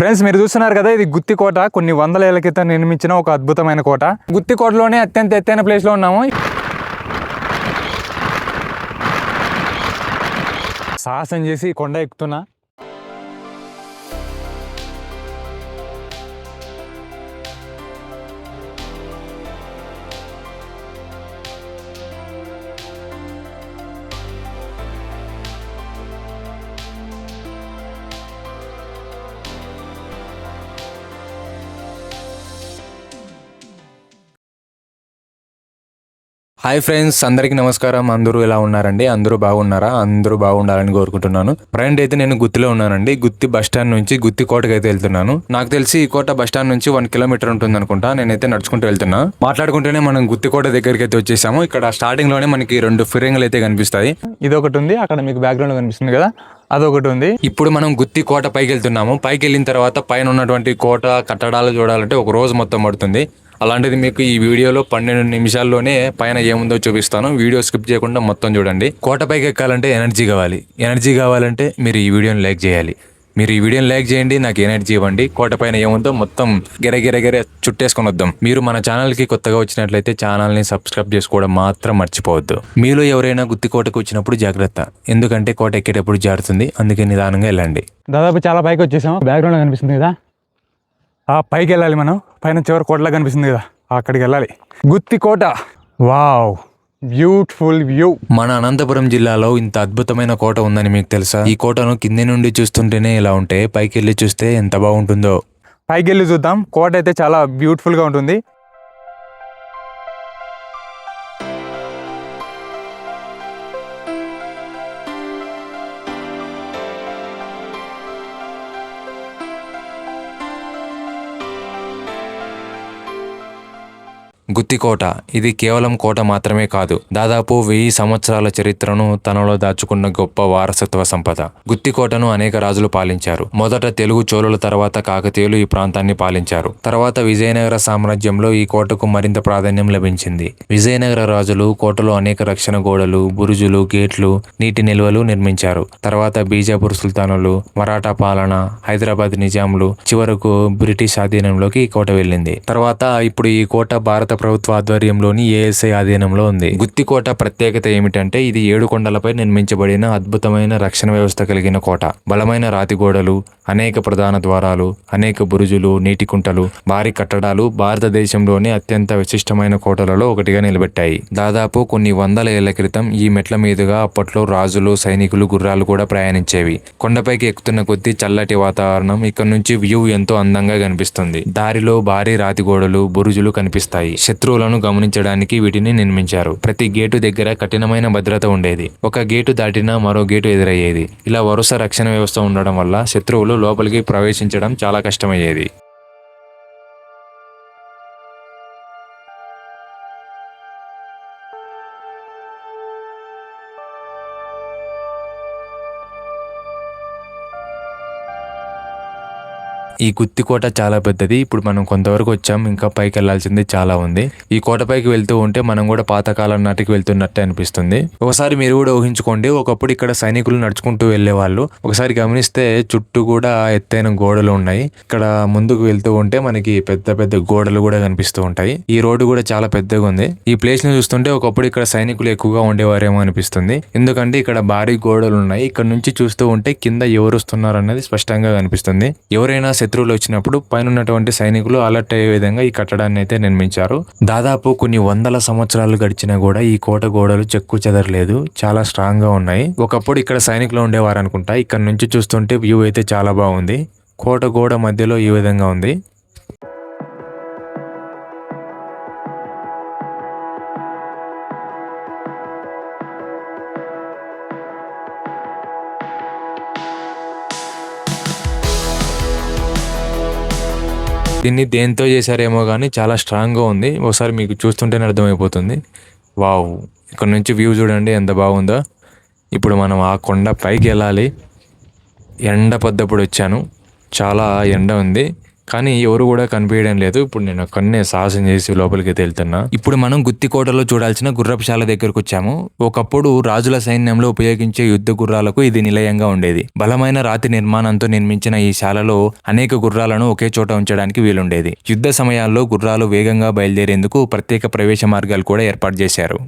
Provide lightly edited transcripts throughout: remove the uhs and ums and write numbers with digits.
Friends, మీరు చూస్తున్నారు కదా, ఇది గుత్తి కోట. కొన్ని వందల ఏళ్ల క్రితం నిర్మించిన ఒక అద్భుతమైన కోట. గుత్తి కోటలోనే అత్యంత ఎత్తైన ప్లేస్లో ఉన్నాము. సాహసం చేసి కొండ ఎక్కుతున్నా. హాయ్ ఫ్రెండ్స్, అందరికీ నమస్కారం. అందరూ ఎలా ఉన్నారండి? అందరూ బాగున్నారా? అందరూ బాగుండాలని కోరుకుంటున్నాను. ప్రజెంట్ అయితే నేను గుత్తిలో ఉన్నానండి. గుత్తి బస్ స్టాండ్ నుంచి గుత్తి కోటకి అయితే వెళ్తున్నాను. నాకు తెలిసి ఈ కోట బస్ స్టాండ్ నుంచి 1 కిలోమీటర్ ఉంటుంది అనుకుంటా. నేనైతే నడుచుకుంటూ వెళ్తున్నా. మాట్లాడుకుంటూనే మనం గుత్తి కోట దగ్గరికి అయితే వచ్చేసాము. ఇక్కడ స్టార్టింగ్ లోనే మనకి 2 ఫిరంగులు అయితే కనిపిస్తాయి. ఇది ఒకటి ఉంది, అక్కడ మీకు బ్యాక్గ్రౌండ్ లో కనిపిస్తుంది కదా, అదొకటి ఉంది. ఇప్పుడు మనం గుత్తి కోట పైకి వెళ్తున్నాము. పైకి వెళ్ళిన తర్వాత పైన ఉన్నటువంటి కోట కట్టడాలు చూడాలంటే ఒక రోజు మొత్తం పడుతుంది. అలాంటిది మీకు ఈ వీడియోలో 12 నిమిషాల్లోనే పైన ఏముందో చూపిస్తాను. వీడియో స్కిప్ చేయకుండా మొత్తం చూడండి. కోట పైకి ఎక్కాలంటే ఎనర్జీ కావాలి. ఎనర్జీ కావాలంటే మీరు ఈ వీడియోని లైక్ చేయాలి. మీరు ఈ వీడియోని లైక్ చేయండి, నాకు ఎనర్జీ ఇవ్వండి. కోట పైన ఏముందో మొత్తం గిరగిరగిర చుట్టేసుకొని వద్దాం. మీరు మన ఛానల్కి కొత్తగా వచ్చినట్లయితే ఛానల్ని సబ్స్క్రైబ్ చేసుకోవడం మాత్రం మర్చిపోవద్దు. మీలో ఎవరైనా గుత్తి కోటకు వచ్చినప్పుడు జాగ్రత్త, ఎందుకంటే కోట ఎక్కేటప్పుడు జారుతుంది. అందుకే నిదానంగా వెళ్ళండి. దాదాపు చాలా పైకి వచ్చేసాము. బ్యాక్గ్రౌండ్ కనిపిస్తుంది కదా, ఆ పైకి వెళ్ళాలి మనం. పైన చివరి కోటలా కనిపిస్తుంది కదా, అక్కడికి వెళ్ళాలి. గుత్తి కోట, వావ్, బ్యూటిఫుల్ వ్యూ. మన అనంతపురం జిల్లాలో ఇంత అద్భుతమైన కోట ఉందని మీకు తెలుసా? ఈ కోటను కింది నుండి చూస్తుంటేనే ఇలా ఉంటే పైకి వెళ్ళి చూస్తే ఎంత బాగుంటుందో. పైకి వెళ్ళి చూద్దాం. కోట అయితే చాలా బ్యూటిఫుల్ గా ఉంటుంది. గుత్తి కోట, ఇది కేవలం కోట మాత్రమే కాదు, దాదాపు 1000 సంవత్సరాల చరిత్రను తనలో దాచుకున్న గొప్ప వారసత్వ సంపద. గుత్తి కోటను అనేక రాజులు పాలించారు. మొదట తెలుగు చోళుల తర్వాత కాకతీయులు ఈ ప్రాంతాన్ని పాలించారు. తర్వాత విజయనగర సామ్రాజ్యంలో ఈ కోటకు మరింత ప్రాధాన్యం లభించింది. విజయనగర రాజులు కోటలో అనేక రక్షణ గోడలు, బురుజులు, గేట్లు, నీటి నిల్వలు నిర్మించారు. తర్వాత బీజాపూర్ సుల్తానులు, మరాఠా పాలన, హైదరాబాద్ నిజాంలు, చివరకు బ్రిటిష్ ఆధీనంలోకి ఈ కోట వెళ్ళింది. తర్వాత ఇప్పుడు ఈ కోట భారత ప్రభుత్వ ఆధ్వర్యంలోని ఏఎస్ఐ ఆధీనంలో ఉంది. గుత్తి కోట ప్రత్యేకత ఏమిటంటే ఇది 7 కొండలపై నిర్మించబడిన అద్భుతమైన రక్షణ వ్యవస్థ కలిగిన కోట. బలమైన రాతి గోడలు, అనేక ప్రధాన ద్వారాలు, అనేక బురుజులు, నీటి కుంటలు, భారీ కట్టడాలు భారతదేశంలోని అత్యంత విశిష్టమైన కోటలలో ఒకటిగా నిలబెట్టాయి. దాదాపు కొన్ని వందల ఏళ్ల క్రితం ఈ మెట్ల మీదుగా అప్పట్లో రాజులు, సైనికులు, గుర్రాలు కూడా ప్రయాణించేవి. కొండపైకి ఎక్కుతున్న కొద్దీ చల్లటి వాతావరణం, ఇక్కడ నుంచి వ్యూ ఎంతో అందంగా కనిపిస్తుంది. దారిలో భారీ రాతి గోడలు, బురుజులు కనిపిస్తాయి. శత్రువులను గమనించడానికి వీటిని నిర్మించారు. ప్రతి గేటు దగ్గర కఠినమైన భద్రత ఉండేది. ఒక గేటు దాటినా మరో గేటు ఎదురయ్యేది. ఇలా వరుస రక్షణ వ్యవస్థ ఉండడం వల్ల శత్రువులు లోపలికి ప్రవేశించడం చాలా కష్టమయ్యేది. ఈ గుత్తి కోట చాలా పెద్దది. ఇప్పుడు మనం కొంతవరకు వచ్చాం, ఇంకా పైకి వెళ్లాల్సింది చాలా ఉంది. ఈ కోట పైకి వెళ్తూ ఉంటే మనం కూడా పాతకాలం నాటికి వెళ్తున్నట్టే అనిపిస్తుంది. ఒకసారి మీరు కూడా ఊహించుకోండి, ఒకప్పుడు ఇక్కడ సైనికులు నడుచుకుంటూ వెళ్లేవాళ్ళు. ఒకసారి గమనిస్తే చుట్టూ కూడా ఎత్తైన గోడలు ఉన్నాయి. ఇక్కడ ముందుకు వెళ్తూ ఉంటే మనకి పెద్ద పెద్ద గోడలు కూడా కనిపిస్తూ ఉంటాయి. ఈ రోడ్డు కూడా చాలా పెద్దగా ఉంది. ఈ ప్లేస్ ని చూస్తుంటే ఒకప్పుడు ఇక్కడ సైనికులు ఎక్కువగా ఉండేవారేమో అనిపిస్తుంది. ఎందుకంటే ఇక్కడ భారీ గోడలు ఉన్నాయి. ఇక్కడ నుంచి చూస్తూ ఉంటే కింద ఎవరు వస్తున్నారు అన్నది స్పష్టంగా కనిపిస్తుంది. ఎవరైనా శత్రువులు వచ్చినప్పుడు పైన ఉన్నటువంటి సైనికులు అలర్ట్ అయ్యే విధంగా ఈ కట్టడాన్ని అయితే నిర్మించారు. దాదాపు కొన్ని వందల సంవత్సరాలు గడిచినా కూడా ఈ కోట గోడలు చెక్కు చెదరలేదు, చాలా స్ట్రాంగ్ గా ఉన్నాయి. ఒకప్పుడు ఇక్కడ సైనికులు ఉండేవారు అనుకుంటా. ఇక్కడ నుంచి చూస్తుంటే వ్యూ అయితే చాలా బాగుంది. కోట గోడ మధ్యలో ఈ విధంగా ఉంది. దీన్ని దేంతో చేశారేమో కానీ చాలా స్ట్రాంగ్గా ఉంది. ఒకసారి మీకు చూస్తుంటేనే అర్థమైపోతుంది. వావ్, ఇక్కడ నుంచి వ్యూ చూడండి ఎంత బాగుందో. ఇప్పుడు మనం ఆ కొండ పైకి వెళ్ళాలి. ఎండ పొద్దప్పుడు వచ్చాను, చాలా ఎండ ఉంది, కానీ ఎవరు కూడా కనిపించడం లేదు. ఇప్పుడు నేను ఒక్కనే సాహసం చేసి లోపలికి వెళ్తున్నా. ఇప్పుడు మనం గుత్తి కోటలో చూడాల్సిన గుర్రపుశాల దగ్గరకు వచ్చాము. ఒకప్పుడు రాజుల సైన్యంలో ఉపయోగించే యుద్ధ గుర్రాలకు ఇది నిలయంగా ఉండేది. బలమైన రాతి నిర్మాణంతో నిర్మించిన ఈ శాలలో అనేక గుర్రాలను ఒకే చోట ఉంచడానికి వీలుండేది. యుద్ధ సమయాల్లో గుర్రాలు వేగంగా బయలుదేరేందుకు ప్రత్యేక ప్రవేశ మార్గాలు కూడా ఏర్పాటు చేశారు.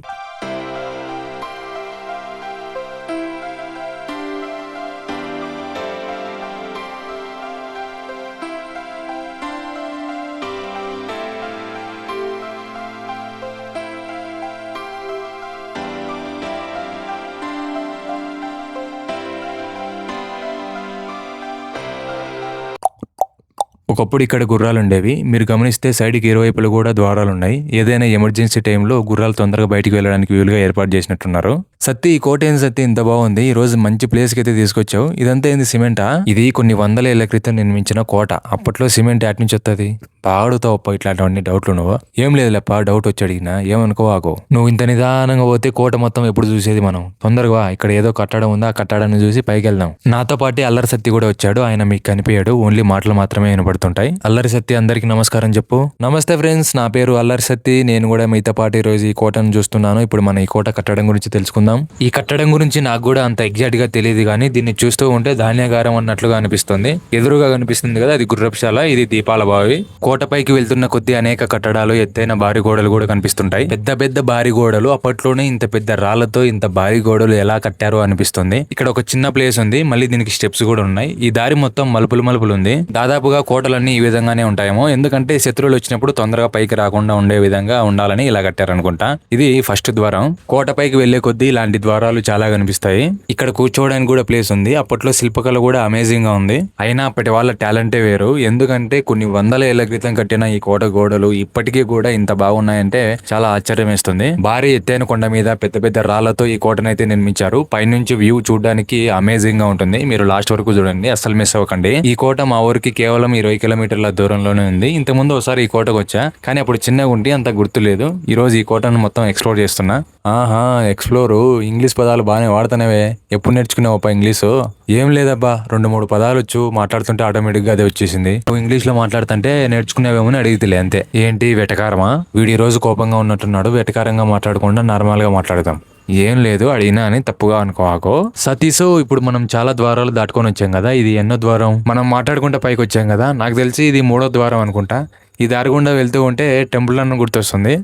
ఒకప్పుడు ఇక్కడ గుర్రాలు ఉండేవి. మీరు గమనిస్తే సైడ్కి ఇరువైపులు కూడా ద్వారాలు ఉన్నాయి. ఏదైనా ఎమర్జెన్సీ టైంలో గుర్రాలు తొందరగా బయటికి వెళ్ళడానికి వీలుగా ఏర్పాటు చేసినట్టున్నారు. సత్తి, ఈ కోట ఏంది సత్తి ఇంత బాగుంది? ఈ రోజు మంచి ప్లేస్కి అయితే తీసుకొచ్చావు. ఇదంతా ఏంది, సిమెంటా? ఇది కొన్ని వందల ఏళ్ల క్రితం నిర్మించిన కోట. అప్పట్లో సిమెంట్ యాట్ నుంచి వస్తుంది? బాగుతావు అప్ప ఇట్లాంటివన్నీ డౌట్లు. నువ్వు ఏం లేదులేప్ప, డౌట్ వచ్చి అడిగినా ఏమనుకోవాకు. నువ్వు ఇంత నిదానంగా పోతే కోట మొత్తం ఎప్పుడు చూసేది మనం. తొందరగా ఇక్కడ ఏదో కట్టడం ఉందా, ఆ కట్టడాన్ని చూసి పైకి వెళ్దాం. నాతో పాటు అల్లరి సత్తి కూడా వచ్చాడు. ఆయన మీకు కనిపించాడు, ఓన్లీ మాటలు మాత్రమే వినపడుతుంటాయి. అల్లరి సత్తి అందరికి నమస్కారం చెప్పు. నమస్తే ఫ్రెండ్స్, నా పేరు అల్లరి సత్తి. నేను కూడా మీతో పాటు ఈ రోజు ఈ కోటను చూస్తున్నాను. ఇప్పుడు మన ఈ కోట కట్టడం గురించి తెలుసుకుందాం. ఈ కట్టడం గురించి నాకు కూడా అంత ఎగ్జాక్ట్ గా తెలియదు, కానీ దీన్ని చూస్తూ ఉంటే ధాన్యాగారం అన్నట్లుగా అనిపిస్తుంది. ఎదురుగా కనిపిస్తుంది కదా, అది గుర్రపుశాల, ఇది దీపాల బావి. కోటపైకి వెళ్తున్న కొద్ది అనేక కట్టడాలు, ఎత్తైన భారీ గోడలు కూడా కనిపిస్తుంటాయి. పెద్ద పెద్ద భారీ గోడలు. అప్పట్లోనే ఇంత పెద్ద రాళ్లతో ఇంత భారీ గోడలు ఎలా కట్టారో అనిపిస్తుంది. ఇక్కడ ఒక చిన్న ప్లేస్ ఉంది, మళ్ళీ దీనికి స్టెప్స్ కూడా ఉన్నాయి. ఈ దారి మొత్తం మలుపులు ఉంది. దాదాపుగా కోటలన్నీ ఈ విధంగానే ఉంటాయేమో, ఎందుకంటే శత్రువులు వచ్చినప్పుడు తొందరగా పైకి రాకుండా ఉండే విధంగా ఉండాలని ఇలా కట్టారనుకుంటా. ఇది ఫస్ట్ ద్వారం. కోటపైకి వెళ్లే కొద్దీ ఇలాంటి ద్వారాలు చాలా కనిపిస్తాయి. ఇక్కడ కూర్చోవడానికి కూడా ప్లేస్ ఉంది. అప్పట్లో శిల్పకళ కూడా అమేజింగ్ గా ఉంది. అయినా అప్పటి వాళ్ళ టాలెంటే వేరు. ఎందుకంటే కొన్ని వందల ఏళ్ల క్రితం కట్టిన ఈ కోట గోడలు ఇప్పటికీ కూడా ఇంత బాగున్నాయంటే చాలా ఆశ్చర్యం వేస్తుంది. భారీ ఎత్తైన కొండ మీద పెద్ద పెద్ద రాళ్లతో ఈ కోటనైతే నిర్మించారు. పైనుంచి వ్యూ చూడడానికి అమేజింగ్ గా ఉంటుంది. మీరు లాస్ట్ వరకు చూడండి, అస్సలు మిస్ అవ్వకండి. ఈ కోట మా ఊరికి కేవలం 20 కిలోమీటర్ల దూరంలోనే ఉంది. ఇంతకుముందు ఒకసారి ఈ కోటకు వచ్చా, కానీ అప్పుడు చిన్నగా ఉంటే అంత గుర్తులేదు. ఈ రోజు ఈ కోటను మొత్తం ఎక్స్ప్లోర్ చేస్తున్నా. ఆహా, ఎక్స్ప్లోరు. ఇంగ్లీష్ పదాలు బాగానే వాడుతున్నావే. ఎప్పుడు నేర్చుకున్నావప్ప ఇంగ్లీషు? ఏం లేదబ్బా, 2-3 పదాలు వచ్చు, మాట్లాడుతుంటే ఆటోమేటిక్ గా అదే వచ్చేసింది. నువ్వు ఇంగ్లీష్ లో మాట్లాడుతుంటే నేర్చుకునేవేమో అని అడిగితేలే, అంతే. ఏంటి వెటకారమా? వీడు ఈ రోజు కోపంగా ఉన్నట్టున్నాడు. వెటకారంగా మాట్లాడకుండా నార్మల్ గా మాట్లాడదాం. ఏం లేదు, అడిగినా అని తప్పుగా అనుకోవాకో. సతీష్, ఇప్పుడు మనం చాలా ద్వారాలు దాటుకొని వచ్చాం కదా, ఇది ఎన్నో ద్వారం? మనం మాట్లాడుకుంటే పైకి వచ్చాం కదా, నాకు తెలిసి ఇది 3వ ద్వారం అనుకుంటా. ఈ దారి గుండా వెళ్తూ ఉంటే టెంపుల్ అన్న గుర్తొస్తుంది.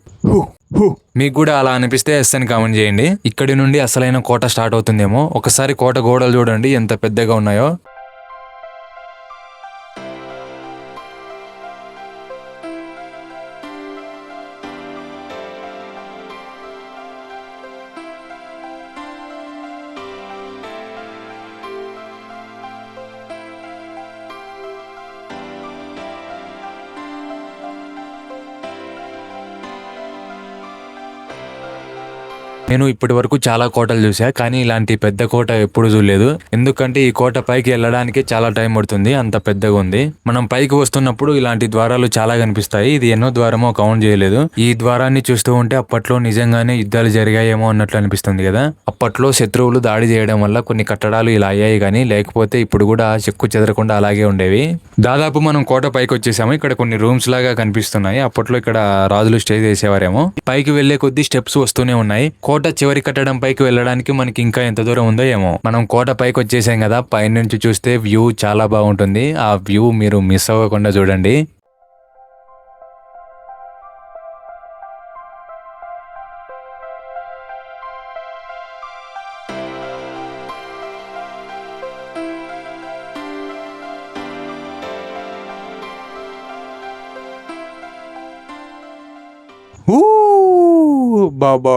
మీకు కూడా అలా అనిపిస్తే ఎస్ అని కామెంట్ చేయండి. ఇక్కడి నుండి అసలైన కోట స్టార్ట్ అవుతుందేమో. ఒకసారి కోట గోడలు చూడండి ఎంత పెద్దగా ఉన్నాయో. నేను ఇప్పటి వరకు చాలా కోటలు చూసా, కానీ ఇలాంటి పెద్ద కోట ఎప్పుడు చూడలేదు. ఎందుకంటే ఈ కోట పైకి వెళ్ళడానికి చాలా టైం పడుతుంది, అంత పెద్దగా ఉంది. మనం పైకి వస్తున్నప్పుడు ఇలాంటి ద్వారాలు చాలా కనిపిస్తాయి. ఇది ఎన్నో ద్వారమో కౌంట్ చేయలేదు. ఈ ద్వారాన్ని చూస్తూ ఉంటే అప్పట్లో నిజంగానే యుద్ధాలు జరిగాయేమో అన్నట్లు అనిపిస్తుంది కదా. అప్పట్లో శత్రువులు దాడి చేయడం వల్ల కొన్ని కట్టడాలు ఇలా అయ్యాయి, కానీ లేకపోతే ఇప్పుడు కూడా చెక్కు చెదరకుండా అలాగే ఉండేవి. దాదాపు మనం కోట పైకి వచ్చేసాము. ఇక్కడ కొన్ని రూమ్స్ లాగా కనిపిస్తున్నాయి. అప్పట్లో ఇక్కడ రాజులు స్టే చేసేవారేమో. పైకి వెళ్లే కొద్ది స్టెప్స్ వస్తూనే ఉన్నాయి. కోట చివరి కట్టడం పైకి వెళ్ళడానికి మనకి ఇంకా ఎంత దూరం ఉందో ఏమో. మనం కోట పైకి వచ్చేసాం కదా, పైనుంచి చూస్తే వ్యూ చాలా బాగుంటుంది. ఆ వ్యూ మీరు మిస్ అవ్వకుండా చూడండి. బాబా,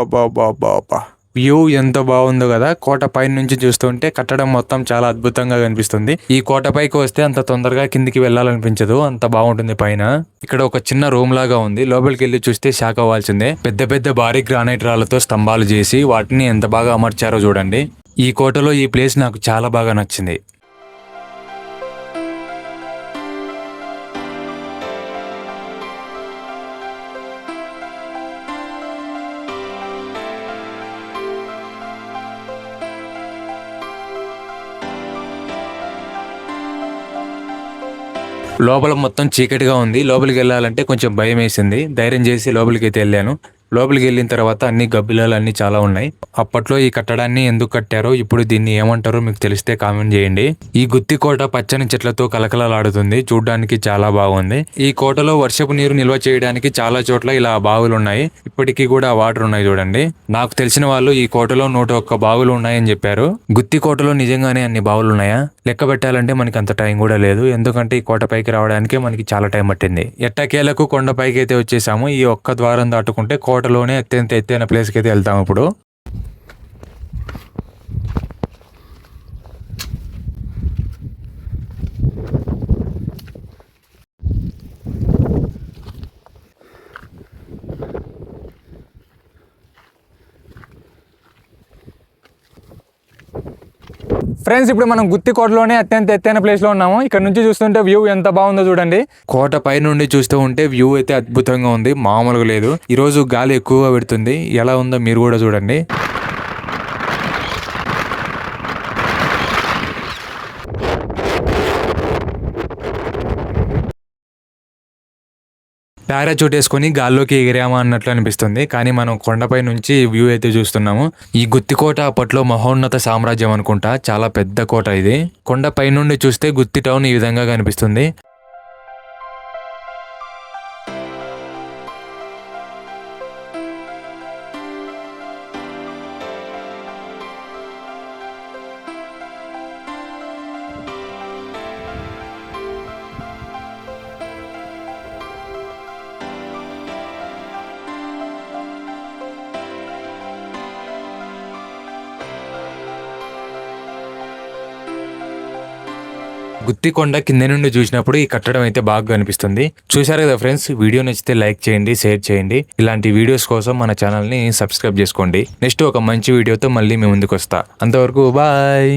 వ్యూ ఎంత బాగుందో కదా. కోట పైన నుంచి చూస్తుంటే కట్టడం మొత్తం చాలా అద్భుతంగా కనిపిస్తుంది. ఈ కోట పైకి వస్తే అంత తొందరగా కిందికి వెళ్ళాలనిపించదు, అంత బాగుంటుంది పైన. ఇక్కడ ఒక చిన్న రూమ్ లాగా ఉంది. లోపలికి వెళ్ళి చూస్తే షాక్ అవ్వాల్సిందే. పెద్ద పెద్ద భారీ గ్రానైట్ రాళ్లతో స్తంభాలు చేసి వాటిని ఎంత బాగా అమర్చారో చూడండి. ఈ కోటలో ఈ ప్లేస్ నాకు చాలా బాగా నచ్చింది. లోపల మొత్తం చీకటిగా ఉంది. లోపలికి వెళ్ళాలంటే కొంచెం భయం వేసింది. ధైర్యం చేసి లోపలికి అయితే వెళ్ళాను. లోపలికి వెళ్ళిన తర్వాత అన్ని గబ్బిలాలు అన్ని చాలా ఉన్నాయి. అప్పట్లో ఈ కట్టడాన్ని ఎందుకు కట్టారో, ఇప్పుడు దీన్ని ఏమంటారో మీకు తెలిస్తే కామెంట్ చేయండి. ఈ గుత్తి కోట పచ్చని చెట్లతో కలకలలాడుతుంది. చూడ్డానికి చాలా బాగుంది. ఈ కోటలో వర్షపు నీరు నిల్వ చేయడానికి చాలా చోట్ల ఇలా బావులు ఉన్నాయి. ఇప్పటికీ కూడా వాటర్ ఉన్నాయి చూడండి. నాకు తెలిసిన వాళ్ళు ఈ కోటలో 101 బావులు ఉన్నాయని చెప్పారు. గుత్తి కోటలో నిజంగానే అన్ని బావులు ఉన్నాయా? లెక్క పెట్టాలంటే మనకి అంత టైం కూడా లేదు. ఎందుకంటే ఈ కోట పైకి రావడానికే మనకి చాలా టైం పట్టింది. ఎట్టకేలకు కొండ పైకి అయితే వచ్చేసాము. ఈ ఒక్క ద్వారం దాటుకుంటే కోటలోనే అత్యంత ఎత్తైన ప్లేస్కి అయితే వెళ్తాము ఇప్పుడు. ఫ్రెండ్స్, ఇప్పుడు మనం గుత్తి కోటలోనే అత్యంత ఎత్తైన ప్లేస్లో ఉన్నాము. ఇక్కడ నుంచి చూస్తుంటే వ్యూ ఎంత బాగుందో చూడండి. కోట పై నుండి చూస్తూ ఉంటే వ్యూ అయితే అద్భుతంగా ఉంది, మామూలుగా లేదు. ఈరోజు గాలి ఎక్కువగా పెడుతుంది. ఎలా ఉందో మీరు కూడా చూడండి. పారాచూట్ వేసుకొని గాల్లోకి ఎగిరామా అన్నట్లు అనిపిస్తుంది. కానీ మనం కొండపై నుంచి వ్యూ అయితే చూస్తున్నాము. ఈ గుత్తి కోట అప్పట్లో మహోన్నత సామ్రాజ్యం అనుకుంటా. చాలా పెద్ద కోట ఇది. కొండపై నుండి చూస్తే గుత్తి టౌన్ ఈ విధంగా కనిపిస్తుంది. గుత్తికొండ కింద నుండి చూసినప్పుడు ఈ కట్టడం అయితే బాగా కనిపిస్తుంది. చూశారు కదా ఫ్రెండ్స్, వీడియో నచ్చితే లైక్ చేయండి, షేర్ చేయండి. ఇలాంటి వీడియోస్ కోసం మన ఛానల్ని సబ్స్క్రైబ్ చేసుకోండి. నెక్స్ట్ ఒక మంచి వీడియోతో మళ్ళీ మీ ముందుకు వస్తా. అంతవరకు బాయ్.